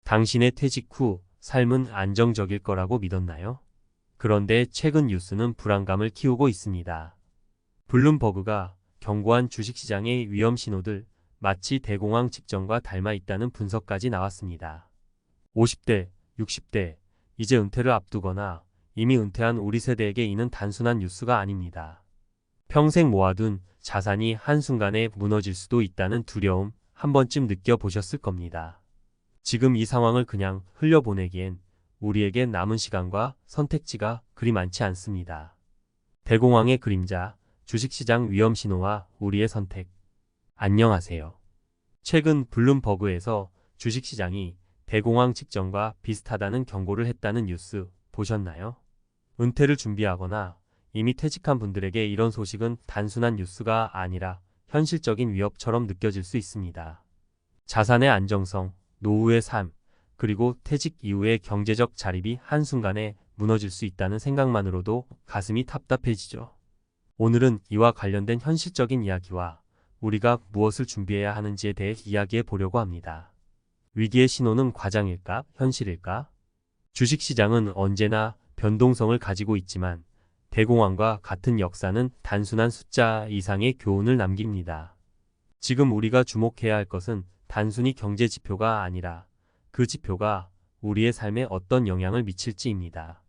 당신의 퇴직 후 삶은 안정적일 거라고 믿었나요? 그런데 최근 뉴스는 불안감을 키우고 있습니다. 블룸버그가 경고한 주식시장의 위험 신호들, 마치 대공황 직전과 닮아 있다는 분석까지 나왔습니다. 50대, 60대, 이제 은퇴를 앞두거나 이미 은퇴한 우리 세대에게 이는 단순한 뉴스가 아닙니다. 평생 모아둔 자산이 한순간에 무너질 수도 있다는 두려움 한 번쯤 느껴보셨을 겁니다. 지금 이 상황을 그냥 흘려보내기엔 우리에게 남은 시간과 선택지가 그리 많지 않습니다. 대공황의 그림자, 주식시장 위험 신호와 우리의 선택. 안녕하세요. 최근 블룸버그에서 주식시장이 대공황 직전과 비슷하다는 경고를 했다는 뉴스 보셨나요? 은퇴를 준비하거나 이미 퇴직한 분들에게 이런 소식은 단순한 뉴스가 아니라 현실적인 위협처럼 느껴질 수 있습니다. 자산의 안정성, 노후의 삶, 그리고 퇴직 이후의 경제적 자립이 한순간에 무너질 수 있다는 생각만으로도 가슴이 답답해지죠. 오늘은 이와 관련된 현실적인 이야기와 우리가 무엇을 준비해야 하는지에 대해 이야기해 보려고 합니다. 위기의 신호는 과장일까, 현실일까? 주식시장은 언제나 변동성을 가지고 있지만 대공황과 같은 역사는 단순한 숫자 이상의 교훈을 남깁니다. 지금 우리가 주목해야 할 것은 단순히 경제 지표가 아니라 그 지표가 우리의 삶에 어떤 영향을 미칠지입니다.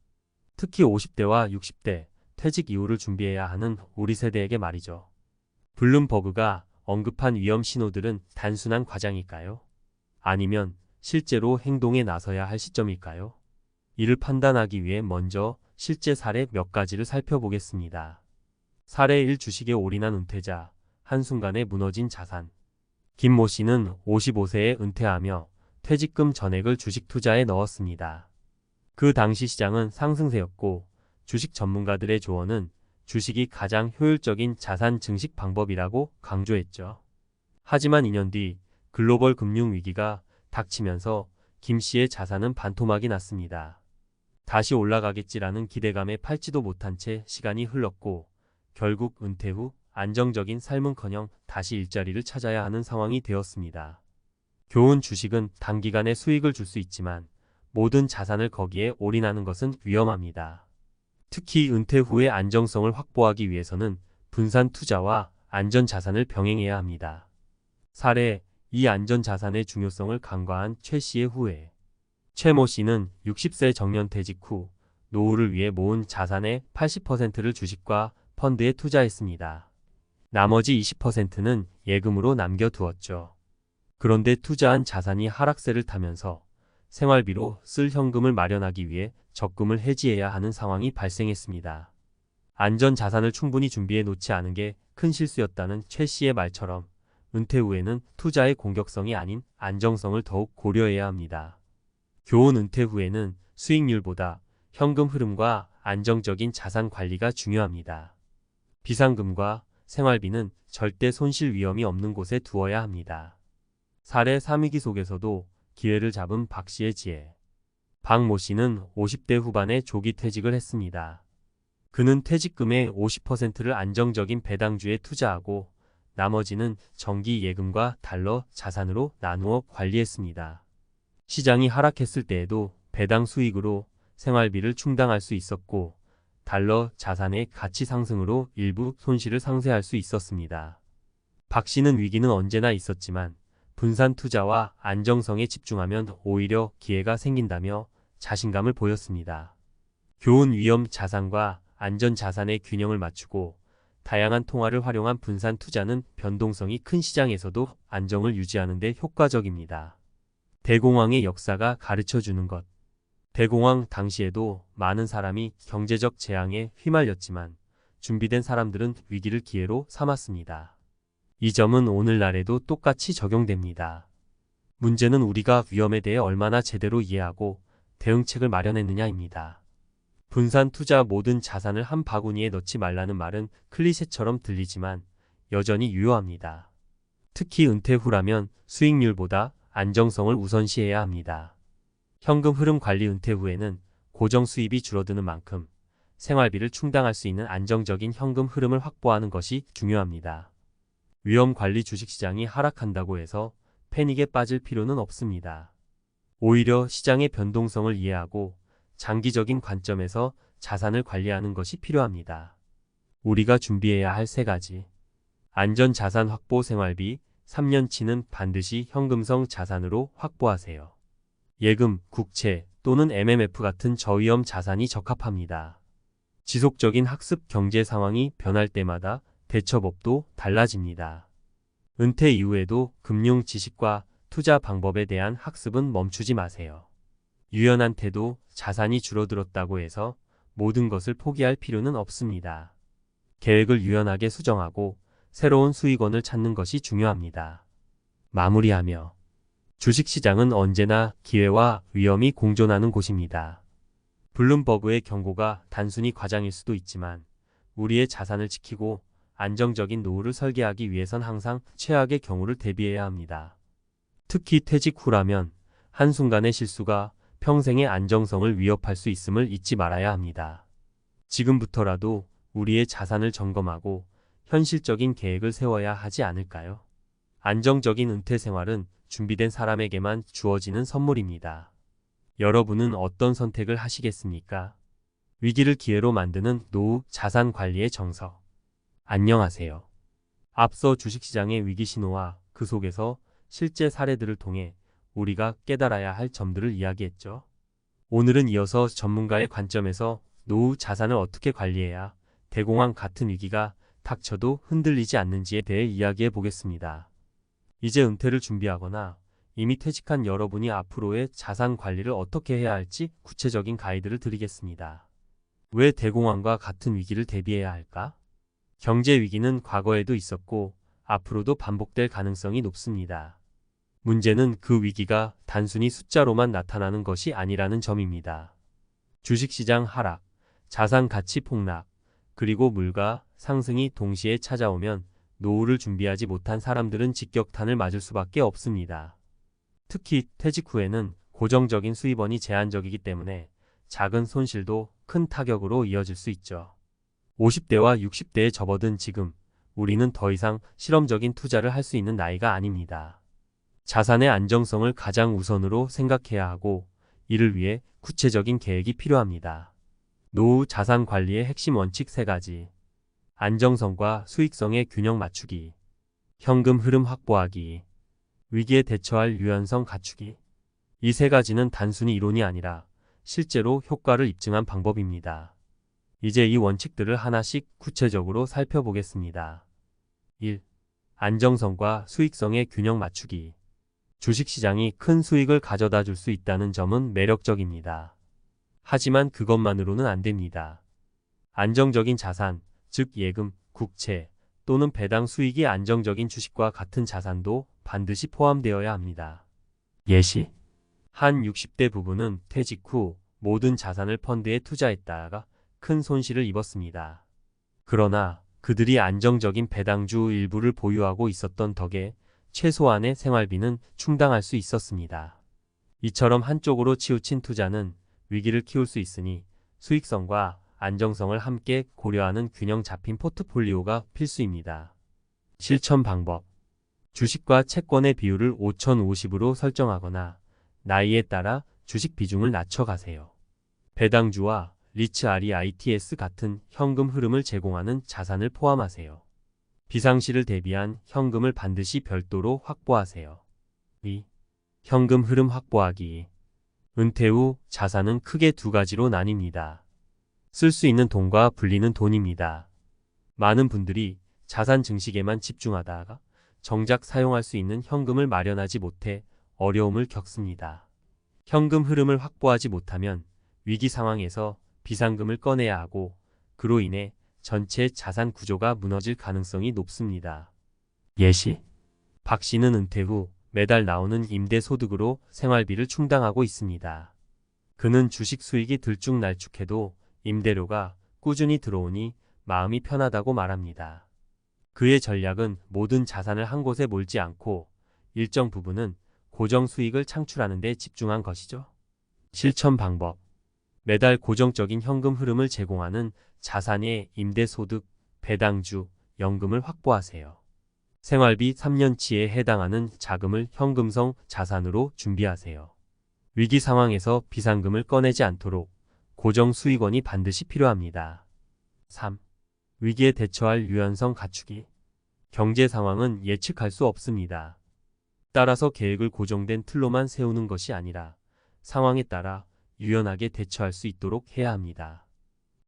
특히 50대와 60대, 퇴직 이후를 준비해야 하는 우리 세대에게 말이죠. 블룸버그가 언급한 위험 신호들은 단순한 과장일까요? 아니면 실제로 행동에 나서야 할 시점일까요? 이를 판단하기 위해 먼저 실제 사례 몇 가지를 살펴보겠습니다. 사례 1. 주식에 올인한 은퇴자, 한순간에 무너진 자산. 김모 씨는 55세에 은퇴하며 퇴직금 전액을 주식 투자에 넣었습니다. 그 당시 시장은 상승세였고 주식 전문가들의 조언은 주식이 가장 효율적인 자산 증식 방법이라고 강조했죠. 하지만 2년 뒤 글로벌 금융 위기가 닥치면서 김 씨의 자산은 반토막이 났습니다. 다시 올라가겠지라는 기대감에 팔지도 못한 채 시간이 흘렀고 결국 은퇴 후 안정적인 삶은커녕 다시 일자리를 찾아야 하는 상황이 되었습니다. 교훈: 주식은 단기간에 수익을 줄 수 있지만 모든 자산을 거기에 올인하는 것은 위험합니다. 특히 은퇴 후의 안정성을 확보하기 위해서는 분산 투자와 안전 자산을 병행해야 합니다. 사례: 이 안전 자산의 중요성을 간과한 최 씨의 후회. 최모 씨는 60세 정년퇴직 후 노후를 위해 모은 자산의 80%를 주식과 펀드에 투자했습니다. 나머지 20%는 예금으로 남겨두었죠. 그런데 투자한 자산이 하락세를 타면서 생활비로 쓸 현금을 마련하기 위해 적금을 해지해야 하는 상황이 발생했습니다. 안전 자산을 충분히 준비해 놓지 않은 게 큰 실수였다는 최 씨의 말처럼 은퇴 후에는 투자의 공격성이 아닌 안정성을 더욱 고려해야 합니다. 교훈: 은퇴 후에는 수익률보다 현금 흐름과 안정적인 자산 관리가 중요합니다. 비상금과 생활비는 절대 손실 위험이 없는 곳에 두어야 합니다. 사례 3위기 속에서도 기회를 잡은 박 씨의 지혜. 박 모 씨는 50대 후반에 조기 퇴직을 했습니다. 그는 퇴직금의 50%를 안정적인 배당주에 투자하고 나머지는 정기 예금과 달러 자산으로 나누어 관리했습니다. 시장이 하락했을 때에도 배당 수익으로 생활비를 충당할 수 있었고 달러 자산의 가치 상승으로 일부 손실을 상쇄할 수 있었습니다. 박 씨는 위기는 언제나 있었지만 분산 투자와 안정성에 집중하면 오히려 기회가 생긴다며 자신감을 보였습니다. 교훈: 위험 자산과 안전 자산의 균형을 맞추고 다양한 통화를 활용한 분산 투자는 변동성이 큰 시장에서도 안정을 유지하는 데 효과적입니다. 대공황의 역사가 가르쳐주는 것. 대공황 당시에도 많은 사람이 경제적 재앙에 휘말렸지만 준비된 사람들은 위기를 기회로 삼았습니다. 이 점은 오늘날에도 똑같이 적용됩니다. 문제는 우리가 위험에 대해 얼마나 제대로 이해하고 대응책을 마련했느냐입니다. 분산 투자: 모든 자산을 한 바구니에 넣지 말라는 말은 클리셰처럼 들리지만 여전히 유효합니다. 특히 은퇴 후라면 수익률보다 안정성을 우선시해야 합니다. 현금 흐름 관리: 은퇴 후에는 고정 수입이 줄어드는 만큼 생활비를 충당할 수 있는 안정적인 현금 흐름을 확보하는 것이 중요합니다. 위험 관리: 주식시장이 하락한다고 해서 패닉에 빠질 필요는 없습니다. 오히려 시장의 변동성을 이해하고 장기적인 관점에서 자산을 관리하는 것이 필요합니다. 우리가 준비해야 할 세 가지. 안전자산 확보 생활비 3년치는 반드시 현금성 자산으로 확보하세요. 예금, 국채 또는 MMF 같은 저위험 자산이 적합합니다. 지속적인 학습 경제 상황이 변할 때마다 대처법도 달라집니다. 은퇴 이후에도 금융 지식과 투자 방법에 대한 학습은 멈추지 마세요. 유연한 태도, 자산이 줄어들었다고 해서 모든 것을 포기할 필요는 없습니다. 계획을 유연하게 수정하고 새로운 수익원을 찾는 것이 중요합니다. 마무리하며 주식시장은 언제나 기회와 위험이 공존하는 곳입니다. 블룸버그의 경고가 단순히 과장일 수도 있지만 우리의 자산을 지키고 안정적인 노후를 설계하기 위해선 항상 최악의 경우를 대비해야 합니다. 특히 퇴직 후라면 한순간의 실수가 평생의 안정성을 위협할 수 있음을 잊지 말아야 합니다. 지금부터라도 우리의 자산을 점검하고 현실적인 계획을 세워야 하지 않을까요? 안정적인 은퇴 생활은 준비된 사람에게만 주어지는 선물입니다. 여러분은 어떤 선택을 하시겠습니까? 위기를 기회로 만드는 노후 자산 관리의 정석. 안녕하세요. 앞서 주식시장의 위기 신호와 그 속에서 실제 사례들을 통해 우리가 깨달아야 할 점들을 이야기했죠. 오늘은 이어서 전문가의 관점에서 노후 자산을 어떻게 관리해야 대공황 같은 위기가 닥쳐도 흔들리지 않는지에 대해 이야기해 보겠습니다. 이제 은퇴를 준비하거나 이미 퇴직한 여러분이 앞으로의 자산 관리를 어떻게 해야 할지 구체적인 가이드를 드리겠습니다. 왜 대공황과 같은 위기를 대비해야 할까? 경제 위기는 과거에도 있었고 앞으로도 반복될 가능성이 높습니다. 문제는 그 위기가 단순히 숫자로만 나타나는 것이 아니라는 점입니다. 주식시장 하락, 자산 가치 폭락, 그리고 물가 상승이 동시에 찾아오면 노후를 준비하지 못한 사람들은 직격탄을 맞을 수밖에 없습니다. 특히 퇴직 후에는 고정적인 수입원이 제한적이기 때문에 작은 손실도 큰 타격으로 이어질 수 있죠. 50대와 60대에 접어든 지금 우리는 더 이상 실험적인 투자를 할 수 있는 나이가 아닙니다. 자산의 안정성을 가장 우선으로 생각해야 하고 이를 위해 구체적인 계획이 필요합니다. 노후 자산 관리의 핵심 원칙 3가지. 안정성과 수익성의 균형 맞추기. 현금 흐름 확보하기. 위기에 대처할 유연성 갖추기. 이 3가지는 단순히 이론이 아니라 실제로 효과를 입증한 방법입니다. 이제 이 원칙들을 하나씩 구체적으로 살펴보겠습니다. 1. 안정성과 수익성의 균형 맞추기. 주식시장이 큰 수익을 가져다 줄 수 있다는 점은 매력적입니다. 하지만 그것만으로는 안 됩니다. 안정적인 자산, 즉 예금, 국채 또는 배당 수익이 안정적인 주식과 같은 자산도 반드시 포함되어야 합니다. 예시. 한 60대 부부는 퇴직 후 모든 자산을 펀드에 투자했다가 큰 손실을 입었습니다. 그러나 그들이 안정적인 배당주 일부를 보유하고 있었던 덕에 최소한의 생활비는 충당할 수 있었습니다. 이처럼 한쪽으로 치우친 투자는 위기를 키울 수 있으니 수익성과 안정성을 함께 고려하는 균형 잡힌 포트폴리오가 필수입니다. 실천 방법. 주식과 채권의 비율을 5050으로 설정하거나 나이에 따라 주식 비중을 낮춰가세요. 배당주와 리츠 REITs 같은 현금 흐름을 제공하는 자산을 포함하세요. 비상시를 대비한 현금을 반드시 별도로 확보하세요. 2. 현금 흐름 확보하기. 은퇴 후 자산은 크게 2가지로 나뉩니다. 쓸 수 있는 돈과 불리는 돈입니다. 많은 분들이 자산 증식에만 집중하다가 정작 사용할 수 있는 현금을 마련하지 못해 어려움을 겪습니다. 현금 흐름을 확보하지 못하면 위기 상황에서 비상금을 꺼내야 하고 그로 인해 전체 자산 구조가 무너질 가능성이 높습니다. 예시. 박 씨는 은퇴 후 매달 나오는 임대 소득으로 생활비를 충당하고 있습니다. 그는 주식 수익이 들쭉날쭉해도 임대료가 꾸준히 들어오니 마음이 편하다고 말합니다. 그의 전략은 모든 자산을 한 곳에 몰지 않고 일정 부분은 고정 수익을 창출하는 데 집중한 것이죠. 실천 방법. 매달 고정적인 현금 흐름을 제공하는 자산의 임대소득, 배당주, 연금을 확보하세요. 생활비 3년치에 해당하는 자금을 현금성 자산으로 준비하세요. 위기 상황에서 비상금을 꺼내지 않도록 고정 수익원이 반드시 필요합니다. 3. 위기에 대처할 유연성 갖추기. 경제 상황은 예측할 수 없습니다. 따라서 계획을 고정된 틀로만 세우는 것이 아니라 상황에 따라 유연하게 대처할 수 있도록 해야 합니다.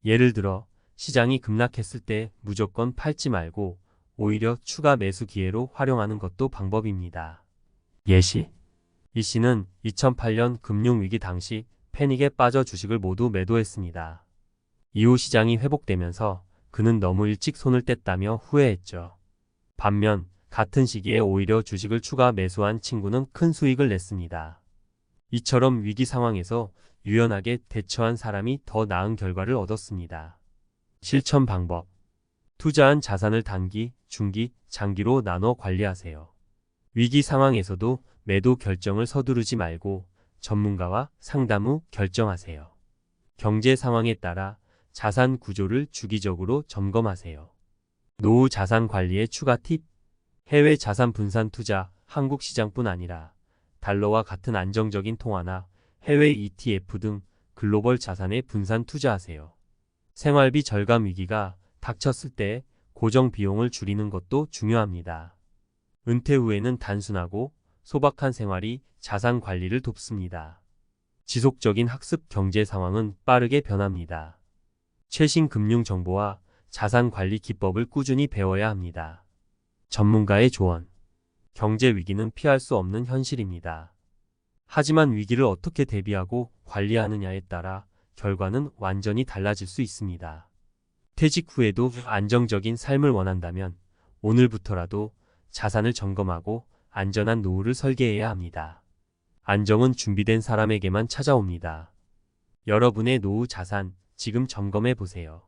예를 들어 시장이 급락했을 때 무조건 팔지 말고 오히려 추가 매수 기회로 활용하는 것도 방법입니다. 예시. 이 씨는 2008년 금융위기 당시 패닉에 빠져 주식을 모두 매도했습니다. 이후 시장이 회복되면서 그는 너무 일찍 손을 뗐다며 후회했죠. 반면 같은 시기에 오히려 주식을 추가 매수한 친구는 큰 수익을 냈습니다. 이처럼 위기 상황에서 유연하게 대처한 사람이 더 나은 결과를 얻었습니다. 실천 방법. 투자한 자산을 단기, 중기, 장기로 나눠 관리하세요. 위기 상황에서도 매도 결정을 서두르지 말고 전문가와 상담 후 결정하세요. 경제 상황에 따라 자산 구조를 주기적으로 점검하세요. 노후 자산 관리의 추가 팁. 해외 자산 분산 투자. 한국 시장뿐 아니라 달러와 같은 안정적인 통화나 해외 ETF 등 글로벌 자산에 분산 투자하세요. 생활비 절감 위기가 닥쳤을 때 고정 비용을 줄이는 것도 중요합니다. 은퇴 후에는 단순하고 소박한 생활이 자산 관리를 돕습니다. 지속적인 학습. 경제 상황은 빠르게 변합니다. 최신 금융 정보와 자산 관리 기법을 꾸준히 배워야 합니다. 전문가의 조언. 경제 위기는 피할 수 없는 현실입니다. 하지만 위기를 어떻게 대비하고 관리하느냐에 따라 결과는 완전히 달라질 수 있습니다. 퇴직 후에도 안정적인 삶을 원한다면 오늘부터라도 자산을 점검하고 안전한 노후를 설계해야 합니다. 안정은 준비된 사람에게만 찾아옵니다. 여러분의 노후 자산 지금 점검해 보세요.